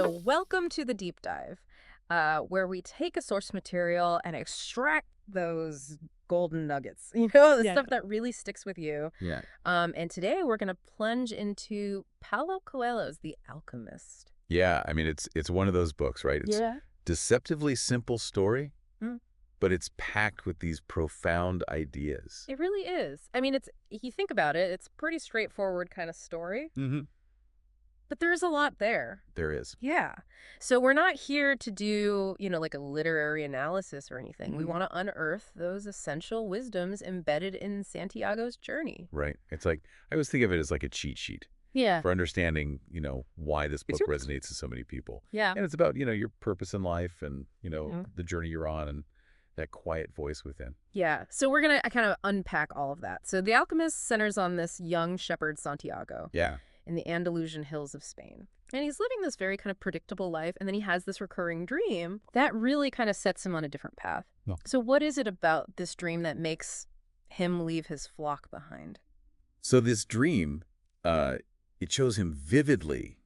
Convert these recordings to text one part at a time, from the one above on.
So, welcome to the deep dive, where we take a source material and extract those golden nuggets, the Yeah. stuff that really sticks with you. Yeah. And today we're going to plunge into Paulo Coelho's The Alchemist. Yeah, I mean it's one of those books, right? It's Yeah. deceptively simple story, Mm, but it's packed with these profound ideas. it really is. I mean, if you think about it, it's a pretty straightforward kind of story, Mm-hmm. but there is a lot there. There is. Yeah. So we're not here to do, like a literary analysis or anything. We Mhm. want to unearth those essential wisdoms embedded in Santiago's journey. Right. It's like I always think of it as like a cheat sheet Yeah. for understanding, why this book It's yours. resonates to so many people. Yeah. And it's about, your purpose in life and, Mhm. the journey you're on and that quiet voice within. Yeah. So we're going to kind of unpack all of that. So The Alchemist centers on this young shepherd, Santiago, Yeah. in the Andalusian hills of Spain. And he's living this very kind of predictable life. And then he has this recurring dream that really kind of sets him on a different path. No. So what is it about this dream that makes him leave his flock behind? So this dream, it shows him vividly,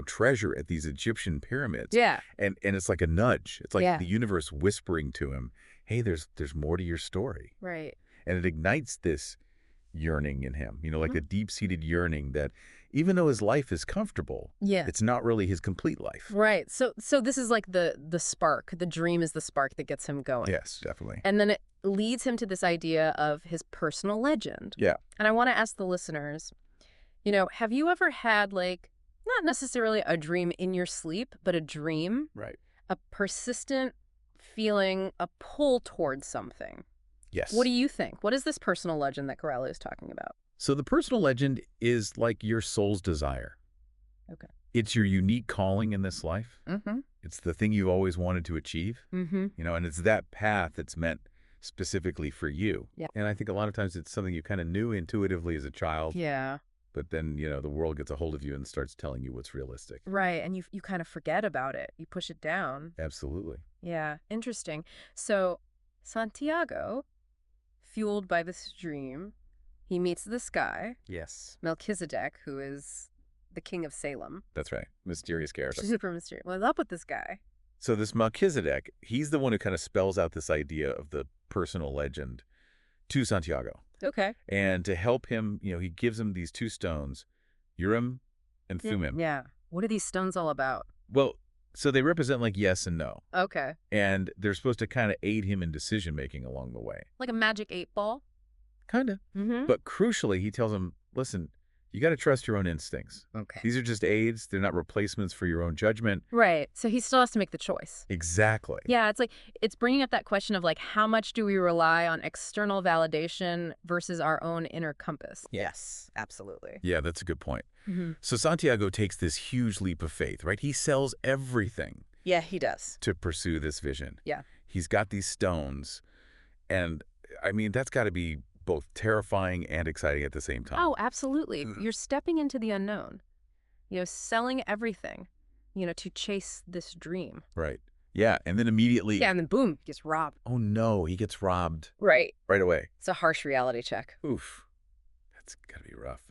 treasure at these Egyptian pyramids. Yeah. And it's like a nudge. It's like Yeah. the universe whispering to him, hey, there's more to your story. Right. And it ignites this yearning in him, like Mhm. a deep-seated yearning that even though his life is comfortable, Yeah. it's not really his complete life. Right. So this is like the spark. The dream is the spark that gets him going. Yes, definitely. And then it leads him to this idea of his personal legend. Yeah. And I want to ask the listeners, have you ever had not necessarily a dream in your sleep, but a dream, Right. a persistent feeling, a pull towards something? Yes. What do you think? What is this personal legend that Corelli is talking about? So the personal legend is like your soul's desire. Okay. It's your unique calling in this life. Mm-hmm. It's the thing you've always wanted to achieve. Mm-hmm. And it's that path that's meant specifically for you. Yeah. And I think a lot of times it's something you kind of knew intuitively as a child, Yeah. but then, the world gets a hold of you and starts telling you what's realistic. Right. And you kind of forget about it. You push it down. Absolutely. Yeah. Interesting. So Santiago, fueled by this dream, he meets this guy, Yes. Melchizedek, who is the king of Salem. That's right. Mysterious character. Super mysterious. What's up with this guy? So this Melchizedek, he's the one who kind of spells out this idea of the personal legend to Santiago. Okay. And to help him, he gives him these two stones, Urim and Thummim. Yeah. What are these stones all about? Well, so they represent like yes and no. Okay. And they're supposed to kind of aid him in decision-making along the way. Like a magic 8-ball? Kind of. Mm-hmm. But crucially, he tells him, listen, you got to trust your own instincts. Okay. These are just aids. They're not replacements for your own judgment. Right. So he still has to make the choice. Exactly. Yeah, it's bringing up that question of how much do we rely on external validation versus our own inner compass? Yes, absolutely. Yeah, that's a good point. Mm-hmm. So Santiago takes this huge leap of faith, right? He sells everything Yeah, he does. to pursue this vision. Yeah. He's got these stones. And, I mean, that's got to be both terrifying and exciting at the same time. Oh, absolutely. You're stepping into the unknown, selling everything, to chase this dream. Right. Yeah, and then immediately, Yeah, and then boom, gets robbed. oh no, he gets robbed Right. right away. It's a harsh reality check. Oof. That's got to be rough.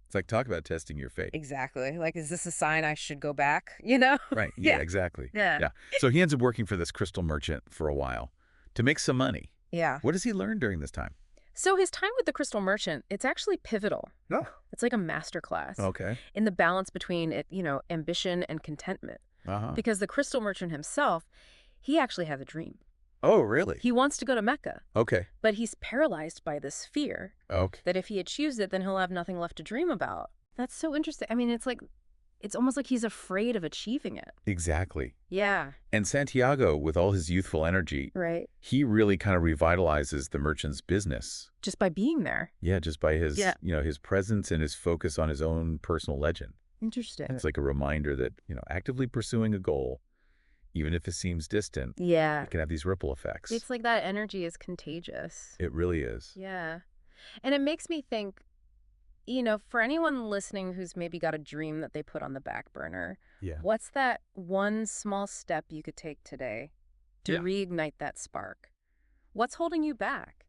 It's like, talk about testing your faith. Exactly. Is this a sign I should go back? Right. Yeah. Yeah, exactly. Yeah. Yeah. So he ends up working for this crystal merchant for a while to make some money. Yeah. What does he learn during this time? So his time with the crystal merchant, it's actually pivotal. Oh. It's like a masterclass Okay. in the balance between ambition and contentment. Uh-huh. Because the crystal merchant himself, he actually has a dream. Oh, really? He wants to go to Mecca, Okay. but he's paralyzed by this fear Okay. that if he achieves it, then he'll have nothing left to dream about. That's so interesting. I mean, it's almost like he's afraid of achieving it. Exactly. Yeah. And Santiago, with all his youthful energy, Right. he really kind of revitalizes the merchant's business. Just by being there. Yeah, just by his, Yeah. his presence and his focus on his own personal legend. Interesting. It's like a reminder that, actively pursuing a goal, even if it seems distant, Yeah. it can have these ripple effects. It's like that energy is contagious. It really is. Yeah. And it makes me think, for anyone listening who's maybe got a dream that they put on the back burner, Yeah. what's that one small step you could take today to Yeah. reignite that spark? What's holding you back?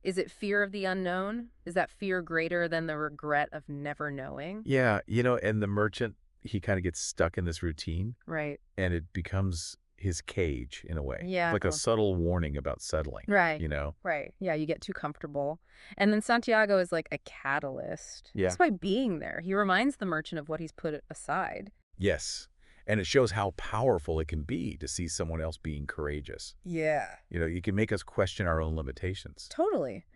Is it fear of the unknown? Is that fear greater than the regret of never knowing? Yeah, and the merchant, he kind of gets stuck in this routine, Right. and it becomes his cage in a way. Yeah. Like a subtle warning about settling, Right. you know? Right. Yeah, you get too comfortable. And then Santiago is like a catalyst. Yeah. Just by being there, he reminds the merchant of what he's put aside. Yes. And it shows how powerful it can be to see someone else being courageous. Yeah. You know, you can make us question our own limitations. Totally.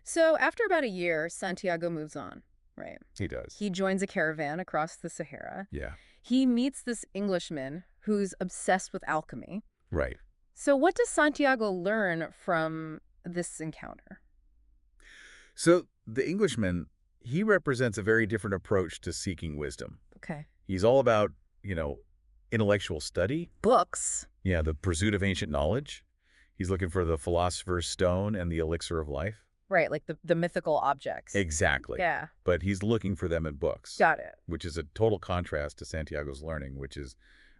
So after about a year, Santiago moves on, right? He does. He joins a caravan across the Sahara. Yeah. He meets this Englishman who's obsessed with alchemy. Right. So what does Santiago learn from this encounter? So the Englishman, he represents a very different approach to seeking wisdom. Okay. He's all about, intellectual study. Books. Yeah, the pursuit of ancient knowledge. He's looking for the philosopher's stone and the elixir of life. Right, like the mythical objects. Exactly. Yeah. But he's looking for them in books. Got it. Which is a total contrast to Santiago's learning, which is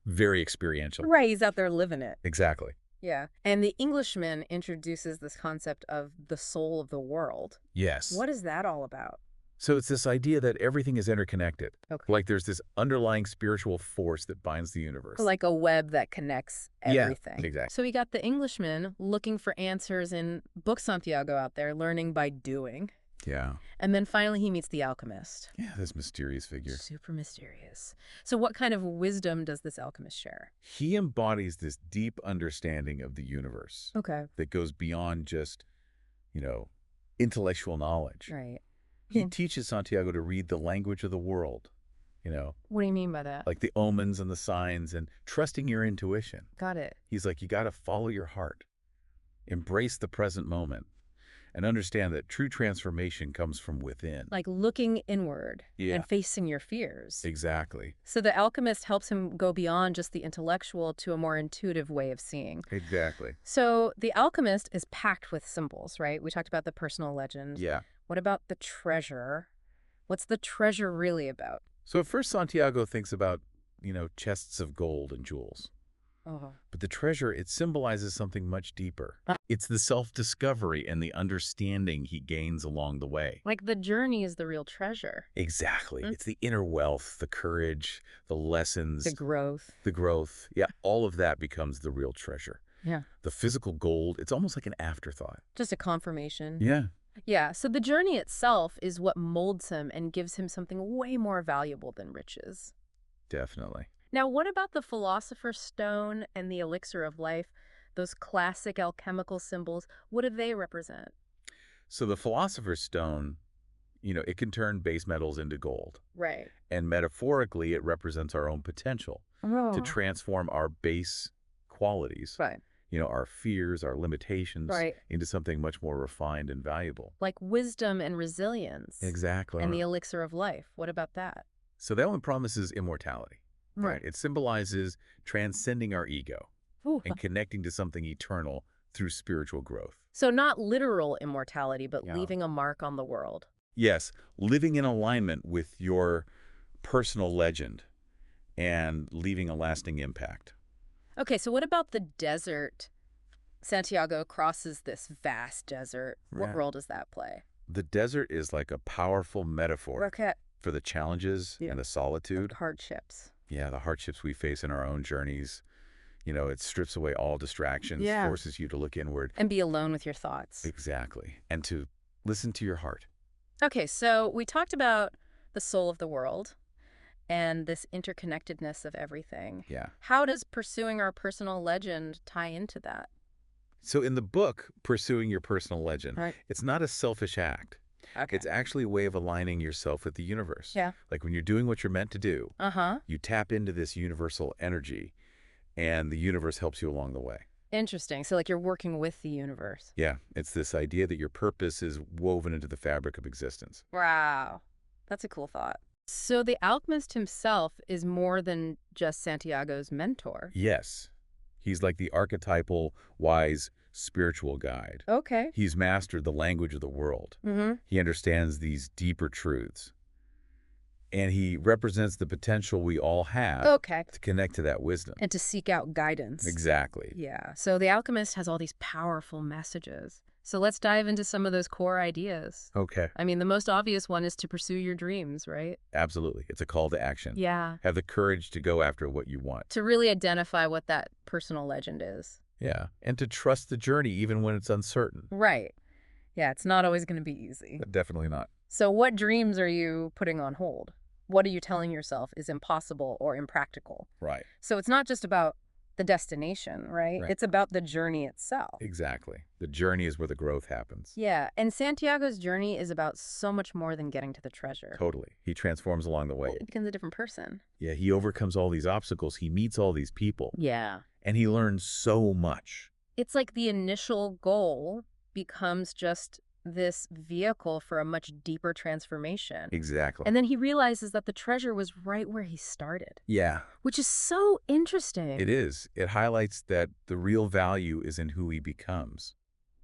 very experiential. Right, he's out there living it. Exactly. Yeah. And the Englishman introduces this concept of the soul of the world. Yes. What is that all about? So it's this idea that everything is interconnected. Okay. Like there's this underlying spiritual force that binds the universe. Like a web that connects everything. Yeah, exactly. So we got the Englishman looking for answers in book Santiago out there, learning by doing. Yeah. And then finally he meets the alchemist. Yeah, this mysterious figure. Super mysterious. So what kind of wisdom does this alchemist share? He embodies this deep understanding of the universe. Okay. That goes beyond just, intellectual knowledge. Right. He teaches Santiago to read the language of the world, What do you mean by that? like the omens and the signs and trusting your intuition. Got it. He's like, you got to follow your heart, embrace the present moment, and understand that true transformation comes from within. Like looking inward Yeah. and facing your fears. Exactly. So the alchemist helps him go beyond just the intellectual to a more intuitive way of seeing. Exactly. So the alchemist is packed with symbols, right? We talked about the personal legend. Yeah. What about the treasure? What's the treasure really about? So at first Santiago thinks about, chests of gold and jewels. Oh. But the treasure, it symbolizes something much deeper. It's the self-discovery and the understanding he gains along the way. Like the journey is the real treasure. Exactly. It's the inner wealth, the courage, the lessons. The growth. The growth. Yeah, all of that becomes the real treasure. Yeah. The physical gold, it's almost like an afterthought. Just a confirmation. Yeah. Yeah, so the journey itself is what molds him and gives him something way more valuable than riches. Definitely. Now, what about the philosopher's stone and the elixir of life? Those classic alchemical symbols, what do they represent? So the philosopher's stone, it can turn base metals into gold. Right. And metaphorically, it represents our own potential to transform our base qualities. Right. Our fears, our limitations, Right. into something much more refined and valuable. Like wisdom and resilience. Exactly. And the elixir of life. What about that? So that one promises immortality. Right. It symbolizes transcending our ego Ooh. and connecting to something eternal through spiritual growth. So not literal immortality, but Yeah. leaving a mark on the world. Yes, living in alignment with your personal legend and leaving a lasting impact. Okay, so what about the desert? Santiago crosses this vast desert. What Right. role does that play? The desert is like a powerful metaphor Okay. for the challenges Yeah. and the solitude. Hardships. Yeah, the hardships we face in our own journeys. It strips away all distractions, Yeah. forces you to look inward. And be alone with your thoughts. Exactly. And to listen to your heart. Okay, so we talked about the soul of the world and this interconnectedness of everything. Yeah. How does pursuing our personal legend tie into that? So in the book, Pursuing Your Personal Legend, Right. it's not a selfish act. Okay. It's actually a way of aligning yourself with the universe. Yeah. Like when you're doing what you're meant to do, Uh-huh. you tap into this universal energy, and the universe helps you along the way. Interesting. So like you're working with the universe. Yeah, it's this idea that your purpose is woven into the fabric of existence. Wow. That's a cool thought. So the alchemist himself is more than just Santiago's mentor. Yes, he's like the archetypal, wise, spiritual guide. Okay. He's mastered the language of the world. Mm-hmm. He understands these deeper truths. And he represents the potential we all have Okay. to connect to that wisdom. And to seek out guidance. Exactly. Yeah. So the alchemist has all these powerful messages. So let's dive into some of those core ideas. Okay. I mean, the most obvious one is to pursue your dreams, right? Absolutely. It's a call to action. Yeah. Have the courage to go after what you want. To really identify what that personal legend is. Yeah. And to trust the journey even when it's uncertain. Right. Yeah, it's not always going to be easy. Definitely not. So what dreams are you putting on hold? What are you telling yourself is impossible or impractical? Right. So it's not just about the destination, right? It's about the journey itself. Exactly. The journey is where the growth happens. Yeah, and Santiago's journey is about so much more than getting to the treasure. Totally. He transforms along the way. He becomes a different person. Yeah, he overcomes all these obstacles. He meets all these people. Yeah. And he learns so much. It's like the initial goal becomes just this vehicle for a much deeper transformation. Exactly. And then he realizes that the treasure was right where he started. Yeah. Which is so interesting. It is. It highlights that the real value is in who he becomes.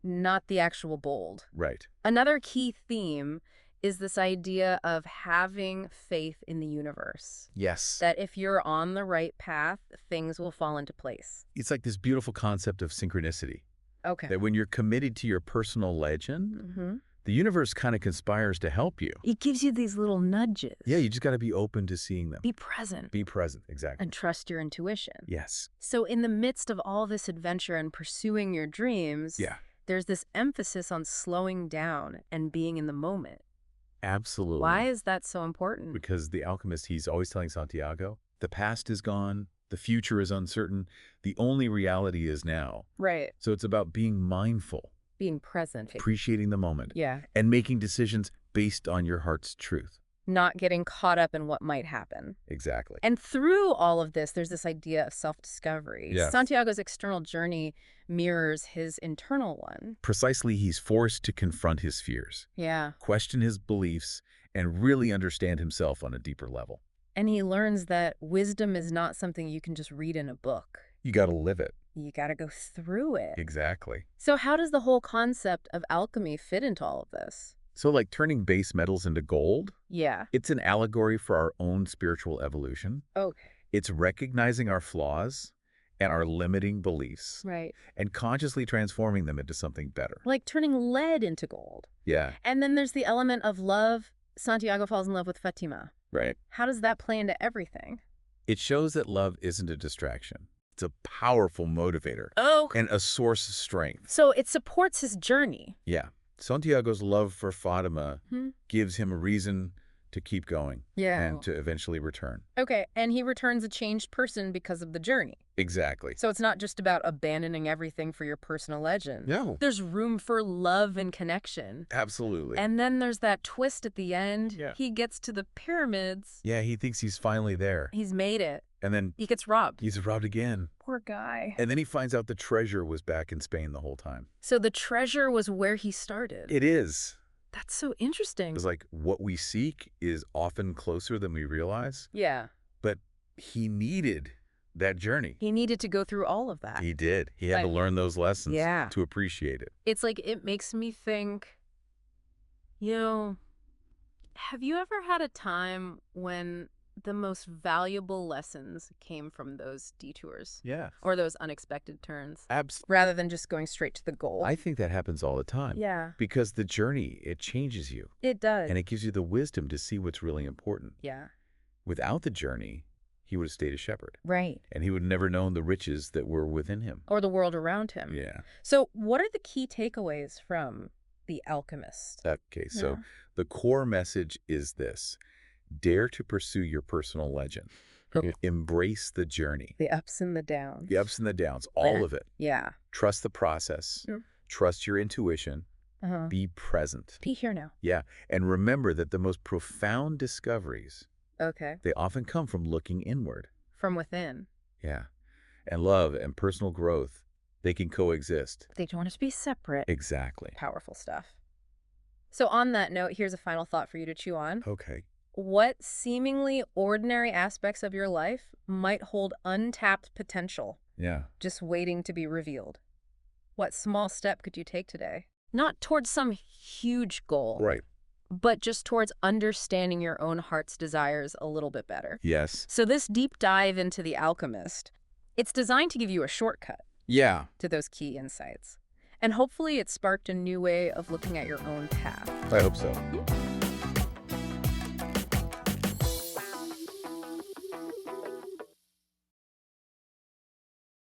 Not the actual bold. Right. Another key theme is this idea of having faith in the universe. Yes. That if you're on the right path, things will fall into place. It's like this beautiful concept of synchronicity. Okay. That when you're committed to your personal legend, the universe kind of conspires to help you. It gives you these little nudges. Yeah, you just got to be open to seeing them. Be present. Be present, exactly. And trust your intuition. Yes. So in the midst of all this adventure and pursuing your dreams, there's this emphasis on slowing down and being in the moment. Absolutely. Why is that so important? Because the alchemist, he's always telling Santiago, the past is gone, the future is uncertain, the only reality is now. Right. So it's about being mindful. Being present. Appreciating the moment. Yeah. And making decisions based on your heart's truth. Not getting caught up in what might happen. Exactly. And through all of this, there's this idea of self-discovery. Yes. Santiago's external journey mirrors his internal one. Precisely, he's forced to confront his fears. Yeah. Question his beliefs, and really understand himself on a deeper level. And he learns that wisdom is not something you can just read in a book. You got to live it. You got to go through it. Exactly. So how does the whole concept of alchemy fit into all of this? So like turning base metals into gold? Yeah. It's an allegory for our own spiritual evolution. Okay. It's recognizing our flaws and our limiting beliefs. Right. And consciously transforming them into something better. Like turning lead into gold. Yeah. And then there's the element of love. Santiago falls in love with Fatima. Right. How does that play into everything? It shows that love isn't a distraction. It's a powerful motivator. Oh. And a source of strength. So it supports his journey. Yeah. Santiago's love for Fatima gives him a reason to keep going. Yeah. And to eventually return. Okay. And he returns a changed person because of the journey. Exactly. So it's not just about abandoning everything for your personal legend. No. There's room for love and connection. Absolutely. And then there's that twist at the end. Yeah. He gets to the pyramids. Yeah, he thinks he's finally there. He's made it. And then he gets robbed. He's robbed again. Poor guy. And then he finds out the treasure was back in Spain the whole time. So the treasure was where he started. It is. That's so interesting. It's like what we seek is often closer than we realize. Yeah. But he needed that journey. He needed to go through all of that. He did. He had to learn those lessons Yeah. to appreciate it. It's like it makes me think, have you ever had a time when the most valuable lessons came from those detours? Yeah. Or those unexpected turns? Absolutely. Rather than just going straight to the goal. I think that happens all the time. Yeah. Because the journey, it changes you. It does. And it gives you the wisdom to see what's really important. Yeah. Without the journey, he would have stayed a shepherd. Right. And he would have never known the riches that were within him. Or the world around him. Yeah. So what are the key takeaways from The Alchemist? Okay, so the core message is this. Dare to pursue your personal legend. Embrace the journey. The ups and the downs. The ups and the downs, all of it. Yeah. Trust the process. Trust your intuition. Be present. Be here now. Yeah, and remember that the most profound discoveries, they often come from looking inward. From within. Yeah, and love and personal growth, they can coexist. They don't have to be separate. Exactly. Powerful stuff. So on that note, here's a final thought for you to chew on. Okay. What seemingly ordinary aspects of your life might hold untapped potential? Yeah. Just waiting to be revealed. What small step could you take today? Not towards some huge goal. Right. But just towards understanding your own heart's desires a little bit better. Yes. So this deep dive into The Alchemist, it's designed to give you a shortcut. Yeah. To those key insights. And hopefully it sparked a new way of looking at your own path. I hope so.